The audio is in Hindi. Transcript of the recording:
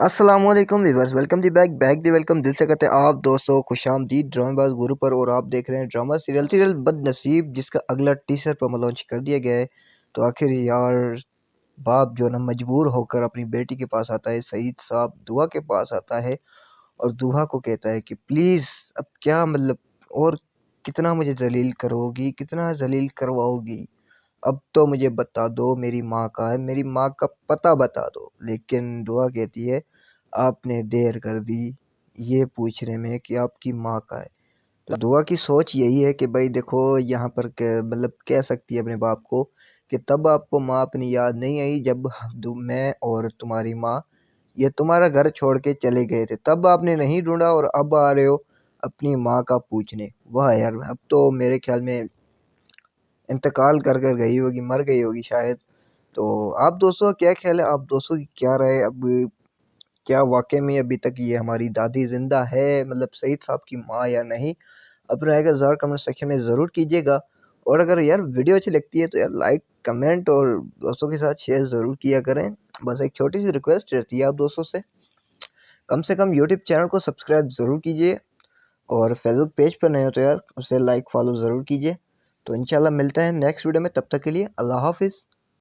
अस्सलामुअलैकुम व्यूअर्स, वेलकम दी बैक वेलकम दिल से करते हैं आप दोस्तों खुशामदीद ड्रामेबाज गुरु पर। और आप देख रहे हैं ड्रामा सीरियल बदनसीब, जिसका अगला टीजर प्रोमो लॉन्च कर दिया गया है। तो आखिर यार बाप जो ना मजबूर होकर अपनी बेटी के पास आता है, सईद साहब दुआ के पास आता है और दुआ को कहता है कि प्लीज़ अब क्या मतलब, और कितना मुझे जलील करोगी, कितना जलील करवाओगी। अब तो मुझे बता दो मेरी माँ कहाँ है, मेरी माँ का पता बता दो। लेकिन दुआ कहती है आपने देर कर दी ये पूछने में कि आपकी माँ कहाँ है। तो दुआ की सोच यही है कि भाई देखो यहाँ पर मतलब कह सकती है अपने बाप को कि तब आपको माँ अपनी याद नहीं आई जब मैं और तुम्हारी माँ ये तुम्हारा घर छोड़ के चले गए थे, तब आपने नहीं ढूंढा और अब आ रहे हो अपनी माँ का पूछने। वाह यार, अब तो मेरे ख्याल में इंतकाल कर कर गई होगी, मर गई होगी शायद। तो आप दोस्तों का क्या ख्याल है, आप दोस्तों की क्या राय? अब क्या वाकई में अभी तक ये हमारी दादी जिंदा है, मतलब सईद साहब की माँ, या नहीं? अपना राय का ज़रूर कमेंट सेक्शन में ज़रूर कीजिएगा। और अगर यार वीडियो अच्छी लगती है तो यार लाइक कमेंट और दोस्तों के साथ शेयर ज़रूर किया करें। बस एक छोटी सी रिक्वेस्ट रहती है आप दोस्तों से कम यूट्यूब चैनल को सब्सक्राइब ज़रूर कीजिए। और फेसबुक पेज पर नए हो तो यार उसे लाइक फॉलो ज़रूर कीजिए। तो इंशाल्लाह मिलते हैं नेक्स्ट वीडियो में, तब तक के लिए अल्लाह हाफिज़।